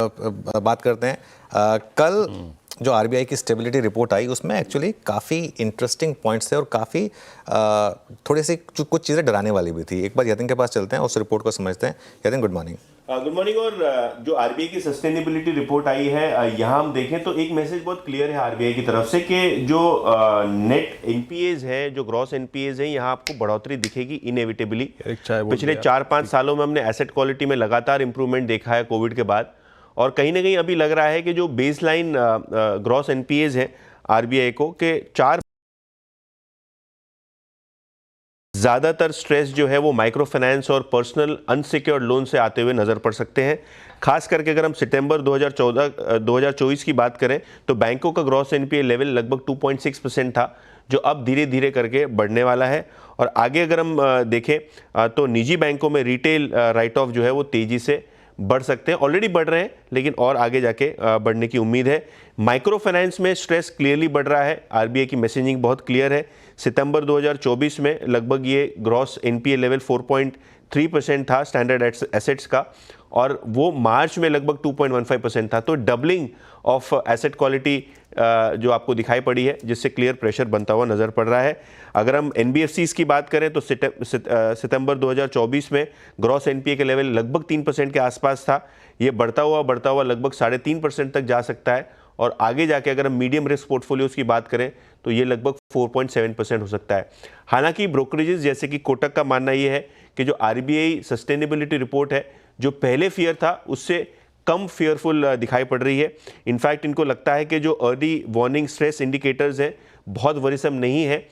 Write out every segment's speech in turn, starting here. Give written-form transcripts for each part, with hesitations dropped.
बात करते हैं। कल जो आरबीआई की स्टेबिलिटी रिपोर्ट आई उसमें एक्चुअली काफ़ी इंटरेस्टिंग पॉइंट्स थे और काफ़ी थोड़ी सी कुछ चीज़ें डराने वाली भी थी। एक बार यतिन के पास चलते हैं, उस रिपोर्ट को समझते हैं। Yatin, good morning. Good morning. और जो आरबीआई की सस्टेनेबिलिटी रिपोर्ट आई है, यहाँ हम देखें तो एक मैसेज बहुत क्लियर है आरबीआई की तरफ से कि जो नेट एनपीएज है, जो ग्रॉस एनपीएज है, यहाँ आपको बढ़ोतरी दिखेगी इनएविटेबली। पिछले 4-5 सालों में हमने एसेट क्वालिटी में लगातार इंप्रूवमेंट देखा है कोविड के बाद, और कहीं ना कहीं अभी लग रहा है कि जो बेसलाइन ग्रॉस एनपीएज है आरबीआई को के 4 ज़्यादातर स्ट्रेस जो है वो माइक्रो फाइनेंस और पर्सनल अनसिक्योर्ड लोन से आते हुए नज़र पड़ सकते हैं। खास करके अगर हम सितंबर 2024 की बात करें तो बैंकों का ग्रॉस एनपीए लेवल लगभग 2.6% था, जो अब धीरे धीरे करके बढ़ने वाला है। और आगे अगर हम देखें तो निजी बैंकों में रिटेल राइट ऑफ जो है वो तेज़ी से बढ़ सकते हैं, ऑलरेडी बढ़ रहे हैं, लेकिन और आगे जाके बढ़ने की उम्मीद है। माइक्रो फाइनेंस में स्ट्रेस क्लियरली बढ़ रहा है। आरबीआई की मैसेजिंग बहुत क्लियर है। सितंबर 2024 में लगभग ये ग्रॉस एनपीए लेवल 4.3% था स्टैंडर्ड एसेट्स का, और वो मार्च में लगभग 2.15% था। तो डबलिंग ऑफ एसेट क्वालिटी जो आपको दिखाई पड़ी है, जिससे क्लियर प्रेशर बनता हुआ नज़र पड़ रहा है। अगर हम एनबीएफसीज की बात करें तो सितंबर 2024 में ग्रॉस एनपीए के लेवल लगभग 3% के आसपास था। ये बढ़ता हुआ लगभग 3.5% तक जा सकता है, और आगे जाके अगर हम मीडियम रिस्क पोर्टफोलियोज की बात करें तो ये लगभग 4.7% हो सकता है। हालांकि ब्रोकरेजेस जैसे कि कोटक का मानना ये है कि जो आरबीआई सस्टेनेबिलिटी रिपोर्ट है, जो पहले फियर था उससे कम फियरफुल दिखाई पड़ रही है। इनफैक्ट इनको लगता है कि जो अर्ली वार्निंग स्ट्रेस इंडिकेटर्स हैं बहुत वरीसम नहीं है।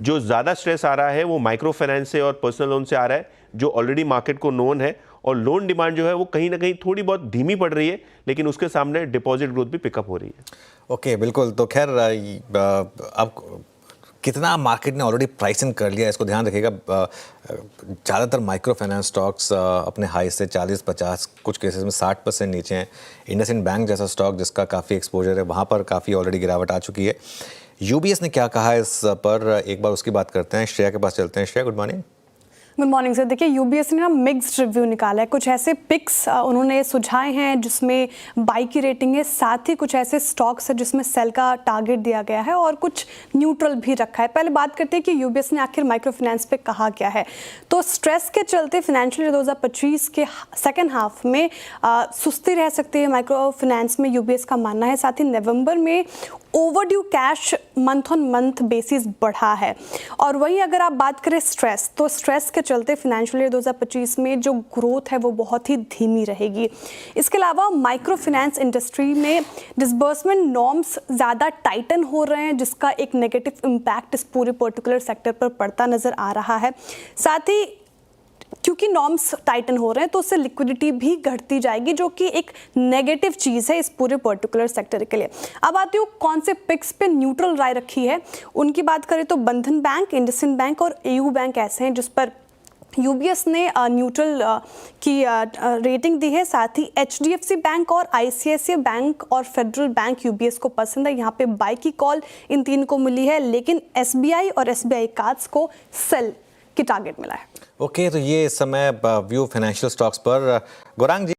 जो ज़्यादा स्ट्रेस आ रहा है वो माइक्रो फाइनेंस से और पर्सनल लोन से आ रहा है, जो ऑलरेडी मार्केट को नोन है, और लोन डिमांड जो है वो कहीं ना कहीं थोड़ी बहुत धीमी पड़ रही है, लेकिन उसके सामने डिपॉजिट ग्रोथ भी पिकअप हो रही है। ओके, बिल्कुल। तो खैर अब कितना मार्केट ने ऑलरेडी प्राइसिंग कर लिया, इसको ध्यान रखिएगा। ज़्यादातर माइक्रो फाइनेंस स्टॉक्स अपने हाई से 40-50, कुछ केसेस में 60% नीचे हैं। इंडसइंड बैंक जैसा स्टॉक जिसका काफ़ी एक्सपोजर है, वहाँ पर काफ़ी ऑलरेडी गिरावट आ चुकी है। यूबीएस ने क्या कहा है इस पर, एक बार उसकी बात करते हैं। श्रेया के पास चलते हैं। Shreya, good morning. Good morning sir. देखिए, यूबीएस ने ना मिक्स्ड रिव्यू निकाला है। कुछ ऐसे पिक्स उन्होंने सुझाए हैं जिसमें बाई की रेटिंग है, साथ ही कुछ ऐसे स्टॉक्स है जिसमें सेल का टारगेट दिया गया है, और कुछ न्यूट्रल भी रखा है। पहले बात करते हैं कि यूबीएस ने आखिर माइक्रो फाइनेंस पे कहा क्या है। तो स्ट्रेस के चलते फाइनेंशियल ईयर 2025 के सेकेंड हाफ में सुस्ती रह सकती है माइक्रो फाइनेंस में, यूबीएस का मानना है। साथ ही नवंबर में overdue cash month on month basis बढ़ा है। और वहीं अगर आप बात करें स्ट्रेस, तो स्ट्रेस के चलते फाइनेंशियल ईयर 2025 में जो ग्रोथ है वो बहुत ही धीमी रहेगी। इसके अलावा माइक्रो फाइनेंस इंडस्ट्री में डिसबर्समेंट नॉर्म्स ज़्यादा टाइटन हो रहे हैं, जिसका एक नेगेटिव इम्पैक्ट इस पूरे पर्टिकुलर सेक्टर पर पड़ता नज़र आ रहा है। साथ ही क्योंकि नॉर्म्स टाइटन हो रहे हैं तो उससे लिक्विडिटी भी घटती जाएगी, जो कि एक नेगेटिव चीज़ है इस पूरे पर्टिकुलर सेक्टर के लिए। अब आती हूँ कौन से पिक्स पे न्यूट्रल राय रखी है। उनकी बात करें तो बंधन बैंक, इंडसइंड बैंक और एयू बैंक ऐसे हैं जिस पर यूबीएस ने न्यूट्रल की रेटिंग दी है। साथ ही एचडीएफसी बैंक और आईसीआईसीआई बैंक और फेडरल बैंक यूबीएस को पसंद है, यहाँ पे बाय की कॉल इन तीन को मिली है, लेकिन एसबीआई और एसबीआई कार्ड्स को सेल की टारगेट मिला है। ओके, तो ये इस समय व्यू फाइनेंशियल स्टॉक्स पर। गौरांग जी,